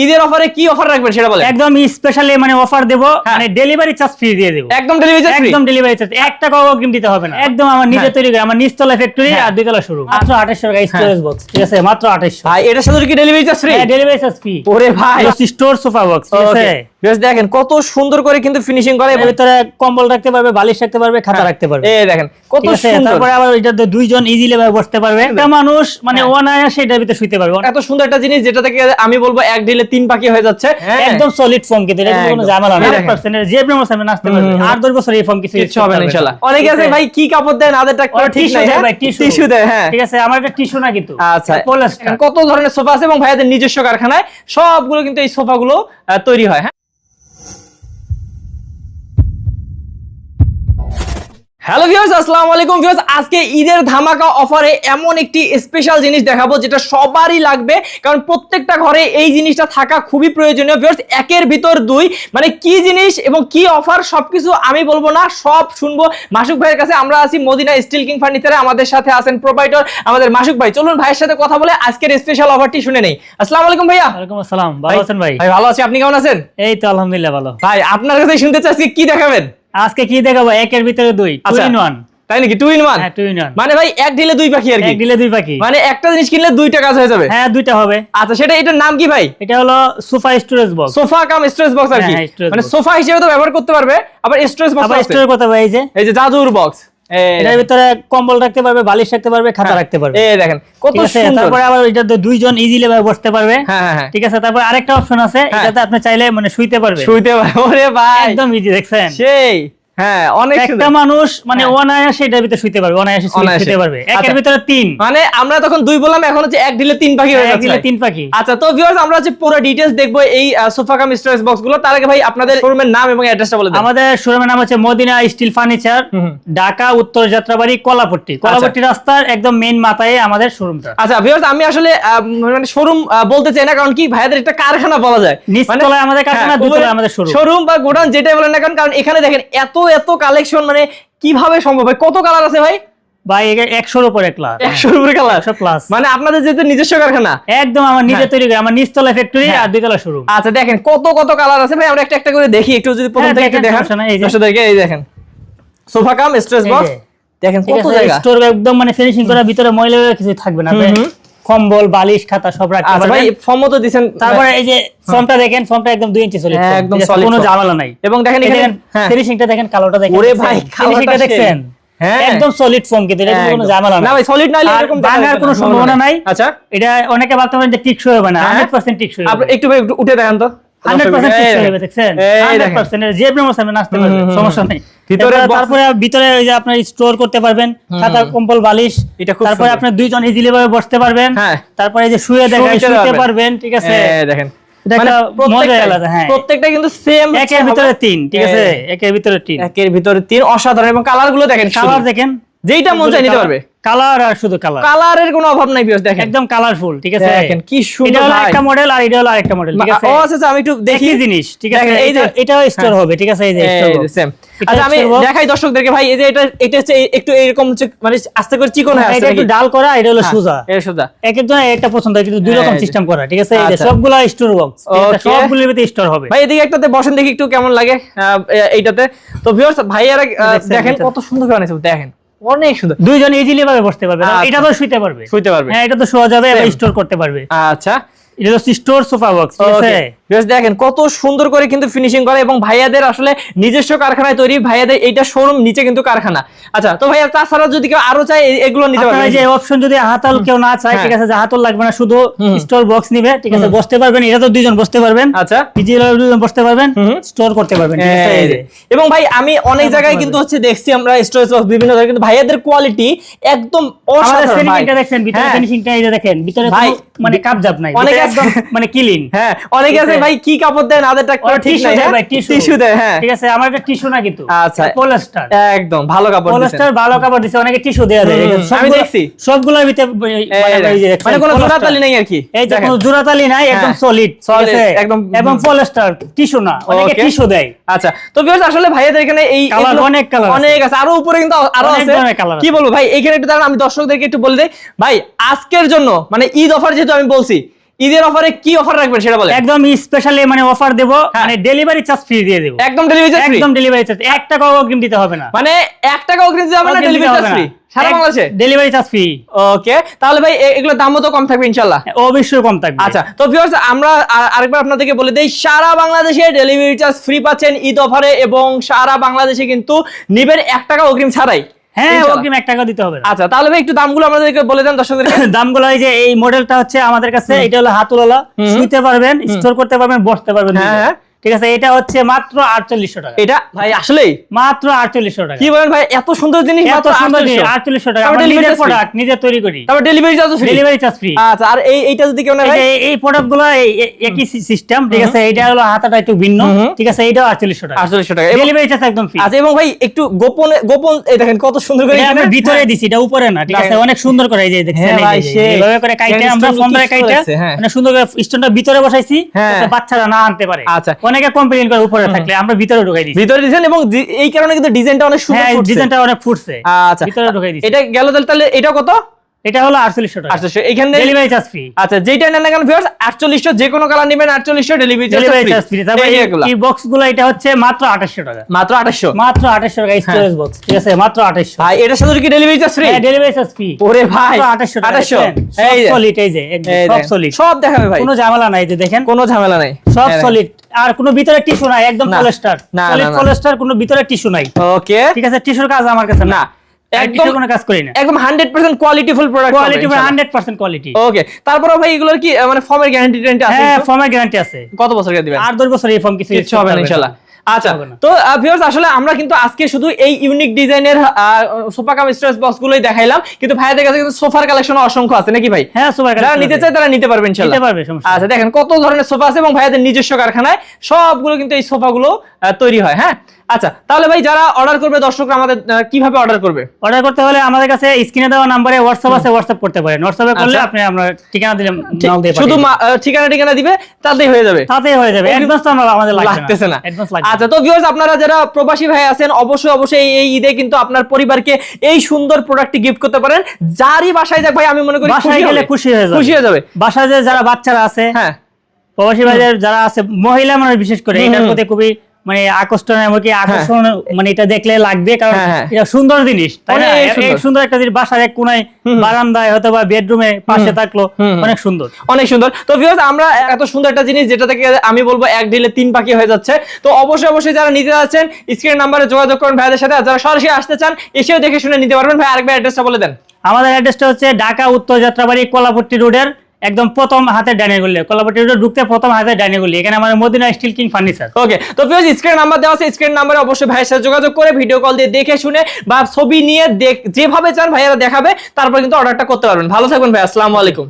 ঈদের অফারে কি অফার রাখবেন সেটা বলেন। একদম স্পেশালি মানে অফার দেব, মানে ডেলিভারি চার্জ ফ্রি দিয়ে দেব। একদম ডেলিভারি চার্জ ফ্রি, একদম ডেলিভারি চার্জ 1 টাকাও অগ্রিম দিতে হবে না। একদম আমার নিজে তৈরি করে, আমার নিচতলা ফ্যাক্টরি আর দুইতলা শুরু। মাত্র 2800 টাকা স্টোরেজ বক্স, ঠিক আছে? মাত্র 2800। ভাই এটার সাথে কি ডেলিভারি চার্জ ফ্রি? হ্যাঁ, ডেলিভারি চার্জ ফ্রি। ওরে ভাই স্টোর সোফা বক্স, ঠিক আছে? বেশ দেখেন কত সুন্দর করে কিন্তু ফিনিশিং করে, এর ভিতরে কম্বল রাখতে পারবে, বালিশ রাখতে পারবে, খাতা রাখতে পারবে। এই দেখেন কত সুন্দর। তারপরে আবার এটাতে দুইজন ইজিলি ভাবে বসতে পারবে। একটা মানুষ মানে অনায়াসে এটার ভিতরে শুতে পারবে। এত সুন্দর একটা জিনিস যেটা থেকে আমি বলবো এক ঢিলে 3 পাখি হয়ে যাচ্ছে। একদম সলিড ফোম, কিন্তু এটা কোনো ঝামেলা না। 100% যে আপনি আমার সামনে নাচতে পারবে। 8-10 বছর এই ফোম কিছু হবে না ইনশাআল্লাহ। অনেকে আছে ভাই কি কাপড় দেন আদেরটা ঠিক নাই, ভাই টিস্যু দেয়। হ্যাঁ ঠিক আছে, আমার এটা টিস্যু না কিন্তু। আচ্ছা, কত ধরনের সোফা আছে এবং ভাইয়াদের নিজস্ব কারখানায় সবগুলো কিন্তু এই সোফাগুলো তৈরি হয়। হ্যাঁ, হ্যালো ভিউয়ার্স, আসসালামু আলাইকুম ভিউয়ার্স। আজকে ঈদের ধামাকা অফারে এমন একটি স্পেশাল জিনিস দেখাবো যেটা সবারই লাগবে, কারণ প্রত্যেকটা ঘরে এই জিনিসটা থাকা খুবই প্রয়োজনীয়। ভিউয়ার্স, একের ভিতর দুই, মানে কি জিনিস এবং কি অফার সবকিছু আমি বলবো না, সব শুনবো মাসুক ভাইয়ের কাছে। আমরা আছি মদিনা স্টিল কিং ফার্নিচারে, আমাদের সাথে আছেন প্রোপাইটর আমাদের মাসুক ভাই। চলুন ভাইয়ের সাথে কথা বলে আজকের স্পেশাল অফারটি শুনে নেই। আসসালামু আলাইকুম ভাইয়া। ওয়ালাইকুম আসসালাম, ভালো আছেন ভাই? ভাই ভালো আছি, আপনি কেমন আছেন? এই তো আলহামদুলিল্লাহ ভালো। ভাই আপনার কাছে শুনতে চাচ্ছি কি দেখাবেন আজকে? কি দেখাবো? একের ভিতরে দুই, 2 in 1। তাই নাকি? 2 in 1? হ্যাঁ, 2 in 1। মানে ভাই এক ঢিলে দুই পাখি আর কি? এক ঢিলে দুই পাখি, মানে একটা জিনিস কিনলে দুইটা কাজ হয়ে যাবে? হ্যাঁ, দুইটা হবে। আচ্ছা, সেটা এটার নাম কি ভাই? এটা হলো sofa storage box. Sofa cum storage box আর কি? হ্যাঁ, storage মানে box। সোফা হিসেবে তো ব্যবহার করতে পারবে, আবার স্টোরেজ বক্স আবার আছে। স্টোরেজ করতে পারবে। এই যে জাদুর বক্স, এটার ভিতরে কম্বল রাখতে পারবে, বালিশ রাখতে পারবে, খাতা রাখতে পারবে। এই দেখেন কত ঠিক আছে? সুন্দর। তারপরে আবার এটাতে দুইজন ইজিলি ভাবে বসতে পারবে। হ্যাঁ হ্যাঁ, ঠিক আছে? তারপর আরেকটা অপশন আছে, এটাতে আপনি চাইলে মানে শুইতে পারবে। শুইতে পারবে। ওরে ভাই একদম ইজি, দেখছেন? সেই হ্যাঁ, অনেক একটা সুন্দর। মানুষ মানে অনায়াসে এটার ভিতরে শুইতে পারবে, অনায়াসে শুইতে পারবে। একের ভিতরে 3, মানে আমরা তখন 2 বললাম, এখন হচ্ছে এক ঢিলে 3 পাখি হয়ে এক যাচ্ছে। ঢিলে 3 পাখি। আচ্ছা, তো ভিউয়ার্স আমরা হচ্ছে পুরো ডিটেইলস দেখবো এই সোফা কাম স্টোরেজ বক্স গুলো। তার আগে ভাই আপনাদের শোরুমের নাম এবং অ্যাড্রেসটা বলে দেন। আমাদের শোরুমের নাম হচ্ছে মদিনা স্টিল ফার্নিচার, ঢাকা উত্তর যাত্রাবাড়ি কলাপট্টি রাস্তার একদম মেইন মাথায় আমাদের শোরুমটা। আচ্ছা ভিউয়ার্স, আমি আসলে মানে শোরুম বলতে চাই না, কারণ কি ভাইয়াদের একটা কারখানা বলা যায়। নিচতলায় আমাদের কারখানা, দুতলায় আমাদের শোরুম। শোরুম বা গোডাউন যেটাই বলেন না, কারণ এখানে দেখেন এত কালেকশন, মানে কিভাবে সম্ভব ভাই? কত কালার আছে ভাই? ভাই 100-এর উপরে ক্লাস, 100-এর উপরে কালার, 100 প্লাস। মানে আপনাদের যেহেতু নিজস্ব কারখানা, একদম আমার নিজে তৈরি করে, আমার নিচতলা ফ্যাক্টরি আর দুইতলা শোরুম। আচ্ছা দেখেন কত কালার আছে ভাই, আমরা একটা একটা করে দেখি। একটু যদি প্রথম থেকে একটু দেখেন দর্শকদেরকে। এই দেখেন সোফা কাম স্টোরেজ বক্স, দেখেন কত জায়গা। স্টোর একদম মানে ফিনিশিং করা, ভিতরে ময়লা কিছু থাকবে না। কম্বল বালিশ খাতা সব রাখতে পারবেন। ভাই ফর্মও তো দিবেন। তারপরে এই যে ফর্মটা দেখেন, ফর্মটা একদম 2 ইঞ্চি সলিড, একদম সলিড, কোনো ঝামেলা নাই। এবং দেখেন এখানে ফিনিশিংটা দেখেন, কালোটা দেখেন। ওরে ভাই ফিনিশিংটা দেখছেন? হ্যাঁ, একদম সলিড ফর্ম, কিন্তু এটা কোনো ঝামেলা না ভাই। সলিড না হলে এরকম ভাঙার কোনো সম্ভাবনা নাই। আচ্ছা, এটা অনেকে ভাবতে পারেন যে টিকসই হবে না, 100% টিকসই হবে। আপনি একটু ভাই উঠে দেখেন তো। 100% টিকসই হবে, দেখছেন? 100% যে আপনি আমার সামনে নাচতে পারবে, সমস্যা নাই। তারপরে ভিতরে ওই যে আপনি স্টোর করতে পারবেন, খাতা কম্বল বালিশ। তারপরে আপনি দুইজন ইজিলি ভাবে বসতে পারবেন। তারপরে এই যে শুতে পারবেন। ঠিক আছে? দেখেন প্রত্যেকটা কিন্তু সেম, একের ভিতরে 3। ঠিক আছে? একের ভিতরে 3 অসাধারণ। এবং কালার গুলো দেখেন, কালার দেখেন, যেইটা মন চাই নিতে পারবে। কালার আর শুধু কালার, কালারের কোনো অভাব নাই ভিউয়ার্স, দেখেন একদম কালারফুল। ঠিক আছে? দেখেন কি সুন্দর। এটা হলো একটা মডেল আর এটা হলো আরেকটা মডেল। ঠিক আছে? ও আচ্ছা, আমি একটু দেখি জিনিস। ঠিক আছে? এই যে এটাও স্টোর হবে। ঠিক আছে? এই যে স্টোর সেম। আচ্ছা, আমি দেখাই দর্শকদেরকে ভাই। এই যে এটা হচ্ছে একটু এরকম হচ্ছে, মানে আস্তে করে চিকন হয়ে আসছে। এটা একটু ডাল করা, এটা হলো সোজা। এটা সোজা। একজন একটা পছন্দ হয়, কিন্তু দুই রকম সিস্টেম করা। ঠিক আছে? এই যে সবগুলা স্টোর বক্স, সবগুলোর ভিতরে স্টোর হবে। ভাই এদিকে একটাতে বসেন দেখি একটু কেমন লাগে এইটাতে। তো ভিউয়ার্স ভাইয়ারা দেখেন কত সুন্দর বানাইছে, দেখেন অনেক সুন্দর। দুইজন ইজিলি ভাবে বসতে পারবে। এটা তো শুইতে পারবে। হ্যাঁ, এটা তো শোয়া যাবে, এবং স্টোর করতে পারবে। আচ্ছা, এটা হচ্ছে স্টোর সোফা বক্স। ঠিক আছে? দেখেন কত সুন্দর করে কিন্তু ফিনিশিং করে, এবং ভাইয়াদের আসলে নিজস্ব কারখানায় তৈরি। ভাইয়াদের এইটা শোরুম, নিচে কিন্তু কারখানা। আচ্ছা, তো ভাইয়া তাছাড়া যদি কেউ আরো চায় এগুলো নিতে পারবে? যে অপশন যদি হাতল কেউ না চায়, ঠিক আছে, যে হাতল লাগবে না, শুধু স্টোর বক্স নিবে। ঠিক আছে? বসতে পারবেন, এটা তো দুইজন বসতে পারবেন। আচ্ছা, দুইজন বসতে পারবেন, স্টোর করতে পারবেন। ঠিক আছে? এবং ভাই আমি অনেক জায়গায় কিন্তু হচ্ছে দেখছি আমরা স্টোরেজ বক্স বিভিন্ন জায়গায়, কিন্তু ভাইয়াদের কোয়ালিটি একদম অসাধারণ। ফিনিশিংটা দেখেন, ভিতরে ফিনিশিংটা এই যে দেখেন, ভিতরে কোনো মানে কাপজাপ নাই, অনেক একদম মানে ক্লিন। হ্যাঁ, অনেকে আছে ভাই কি কাপড় দেন আদেরটা ঠিক নাই। হ্যাঁ, টিস্যু দেয়। হ্যাঁ, ঠিক আছে? আমার এটা টিস্যু না কিন্তু। আচ্ছা, পলিস্টার, একদম ভালো কাপড় দিছেন। পলিস্টার ভালো কাপড় দিছে, অনেকে টিস্যু দেয়া দেয়। আমি দেখছি সবগুলোর ভিতরে মানে কোনো জোড়াতালি নাই আর কি। এই যে কোনো জোড়াতালি নাই, একদম সলিড। ঠিক আছে? একদম, এবং পলিস্টার, টিস্যু না, অনেকে টিস্যু দেয়। আচ্ছা, তো ভিউয়ার্স আসলে ভাইয়াদের এখানে এই অনেক কালার অনেক আছে, আরো উপরে কিন্তু আরো আছে। কি বলবো ভাই, এখানে একটু দাঁড়ান, আমি দর্শকদেরকে একটু বলে দেই ভাই, আজকের জন্য মানে ঈদ অফার যেহেতু আমি বলছি, ঈদের অফারে কি অফার রাখবেন সেটা বলেন। একদম স্পেশালি মানে অফার দেব, মানে ডেলিভারি চার্জ ফ্রি দিয়ে দেব। একদম ডেলিভারি চার্জ ফ্রি, একদম ডেলিভারি চার্জ 1 টাকাও অগ্রিম দিতে হবে না, মানে 1 টাকা অগ্রিম দিতে হবে না, ডেলিভারি চার্জ ফ্রি সারা বাংলাদেশে ডেলিভারি চার্জ ফ্রি। ওকে, তাহলে ভাই এগুলোর দামও তো কম থাকবে ইনশাআল্লাহ। অবশ্যই কম থাকবে। আচ্ছা, তো ভিউয়ার্স আমরা আরেকবার আপনাদেরকে বলে দেই, সারা বাংলাদেশে ডেলিভারি চার্জ ফ্রি পাচ্ছেন ঈদ অফারে, এবং সারা বাংলাদেশে কিন্তু নিবেন 1 টাকা অগ্রিম ছাড়াই। হ্যাঁ, অগ্রিম 1 টাকা দিতে হবে না। আচ্ছা, তাহলে ভাই একটু দামগুলো আমাদেরকে বলে দেন দর্শকদেরকে। দামগুলো এই যে এই মডেলটা হচ্ছে আমাদের কাছে, এটা হলো হাতুলওয়ালা, শুইতে পারবেন, স্টোর করতে পারবেন, বসতে পারবেন। হ্যাঁ, ঠিক আছে, এটা হচ্ছে মাত্র 4800 টাকা। এটা ভাই আসলেই মাত্র 4800 টাকা। কি বলেন ভাই, এত সুন্দর জিনিস মাত্র 4800 টাকা। আমরা নিজের প্রোডাক্ট নিজে তৈরি করি, তারপর delivery charge free. Delivery charge free. আচ্ছা, আর এইটা যদি কেউ নেয় ভাই, এই প্রোডাক্টগুলো একই সিস্টেম। ঠিক আছে, এটা হলো হাতাটা একটু ভিন্ন। ঠিক আছে, এটাও 4800 টাকা। 4800 টাকা ডেলিভারি চার্জ একদম ফ্রি। আচ্ছা, এবং ভাই একটু গোপন এই দেখেন কত সুন্দর করে আমরা ভিতরে দিছি, এটা উপরে না। ঠিক আছে, অনেক সুন্দর করে এই যে দেখছেন, এইভাবে করে কাইটা আমরা ফোনরে কাইটা মানে সুন্দর করে স্টোনটা ভিতরে বসাইছি যাতে বাচ্চারা না আনতে পারে। আচ্ছা, অনেকে কমপ্লেইন করে উপরে থাকলে, আমরা ভিতরে ঢুকাই দিছি। ভিতরে দিবেন, এবং এই কারণে কিন্তু ডিজাইনটা অনেক সুন্দর হ্যাঁ, ফুটছে। ডিজাইনটা অনেক ফুটছে। আচ্ছা, ভিতরে ঢুকাই দিছি। এটা গেল তাহলে এটা কত? এটা হলো 4800 টাকা। আচ্ছা, এখানে ডেলিভারি চার্জ ফ্রি। আচ্ছা, যেটা নেন না কেন ভিউয়ার্স 4800, যে কোনো কালার নেবেন 4800, ডেলিভারি চার্জ ফ্রি। তারপরে এই বক্স গুলো এটা হচ্ছে মাত্র 2800 টাকা। মাত্র 2800, মাত্র 2800 টাকা স্টোরেজ বক্স। ঠিক আছে, মাত্র 2800। ভাই এটার সাথে কি ডেলিভারি চার্জ ফ্রি? হ্যাঁ, ডেলিভারি চার্জ ফ্রি। ওরে ভাই 2800 টাকা। 2800, এই যে সলিড, এই যে সব সলিড, সব দেখাবে ভাই, কোনো ঝামেলা নাই। যে দেখেন, কোনো ঝামেলা নাই, সব সলিড, আর কোনো ভিতরে টিস্যু নাই, একদম পলিস্টার, সলিড পলিস্টার, কোনো ভিতরে টিস্যু নাই। ওকে, ঠিক আছে, টিস্যুর কাজ আমার কাছে না, একদম কোনো কাজ করি না। একদম 100% কোয়ালিটিফুল প্রোডাক্ট, কোয়ালিটি 100% কোয়ালিটি। ওকে, তারপর ভাই এগুলোর কি মানে ফর্মের গ্যারান্টি আছে? হ্যাঁ, ফর্মের গ্যারান্টি আছে। কত বছর দিবেন? আর 10 বছর এই ফর্ম কিছু হবে না ইনশাআল্লাহ। আচ্ছা, তো ভিউয়ার্স আসলে আমরা কিন্তু আজকে শুধু এই ইউনিক ডিজাইনের সোফা কাম স্টোরেজ বক্স গুলোই দেখাইলাম, কিন্তু ভাইদের কাছে কিন্তু সোফার কালেকশন অসংখ্য আছে নাকি ভাই? হ্যাঁ, সোফার কালেকশন যারা নিতে চায় তারা নিতে পারবেন ইনশাআল্লাহ। নিতে পারবে, সমস্যা। আচ্ছা, দেখেন কত ধরনের সোফা আছে, এবং ভাইদের নিজস্ব কারখানায় সবগুলো কিন্তু এই সোফাগুলো তৈরি হয়। হ্যাঁ, আচ্ছা, তাহলে ভাই যারা অর্ডার করবে, দর্শকরা আমাদের কিভাবে অর্ডার করবে? অর্ডার করতে হলে আমাদের কাছে স্ক্রিনে দেওয়া নম্বরে হোয়াটসঅ্যাপ আছে, হোয়াটসঅ্যাপ করতে পারেন। হোয়াটসঅ্যাপে করলে আপনি আমরা ঠিকানা দিলে নাও দিয়ে পাঠিয়ে শুধু ঠিকানা দিবে, তাতেই হয়ে যাবে। তাতেই হয়ে যাবে, অ্যাডভান্স তো আমাদের লাগতেছে না। অ্যাডভান্স লাগবে। আচ্ছা, তো ভিউয়ার্স আপনারা যারা প্রবাসী ভাই আছেন, অবশ্যই এই ঈদে কিন্তু আপনার পরিবারকে এই সুন্দর প্রোডাক্টটি গিফট করতে পারেন। যারই বাসায় যাক ভাই, আমি মনে করি বাসায় গেলে খুশি হয়ে যাবে। বাসায় যে যারা বাচ্চারা আছে, হ্যাঁ, প্রবাসী ভাইদের যারা আছে, মহিলা মানুষ বিশেষ করে এটার প্রতি খুবই মানে আকর্ষণ, মানে এটা দেখলে লাগবে, কারণ এটা সুন্দর জিনিস, তাই না? এই সুন্দর একটা জিনিস বাসার এক কোনায়, বারান্দায় হয়তো বা বেডরুমে পাশে থাকলো, অনেক সুন্দর, অনেক সুন্দর। তো ভিউয়ার্স আমরা এত সুন্দর একটা জিনিস, যেটা থেকে আমি বলবো এক ঢিলে 3 পাখি হয়ে যাচ্ছে। তো অবশ্যই যারা নিতে যাচ্ছেন স্ক্রিন নাম্বারে যোগাযোগ করুন ভাইদের সাথে, আর যারা সরাসরি আসতে চান এসেও দেখে শুনে নিতে পারবেন। ভাই আরেকবার অ্যাড্রেসটা বলে দেন। আমাদের অ্যাড্রেসটা হচ্ছে ঢাকা উত্তর যাত্রাবাড়ি কলাপট্টি রোডের একদম প্রথম হাতের ডাইনিং গলি, কলাপট্টি রোডে ঢুকতে প্রথম হাতের ডাইনিং গলি, এখানে আমাদের মদিনা স্টিল কিং ফার্নিচার। ওকে, তো ভিউয়ার্স স্ক্রিন নাম্বার দেওয়া আছে, স্ক্রিন নাম্বারে অবশ্যই ভাইয়ের সাথে যোগাযোগ করে ভিডিও কল দিয়ে দেখে শুনে বা ছবি নিয়ে যেভাবে চান ভাইয়ারা দেখাবে, তারপর কিন্তু অর্ডারটা করতে পারবেন। ভালো থাকবেন ভাই, আসসালামু আলাইকুম।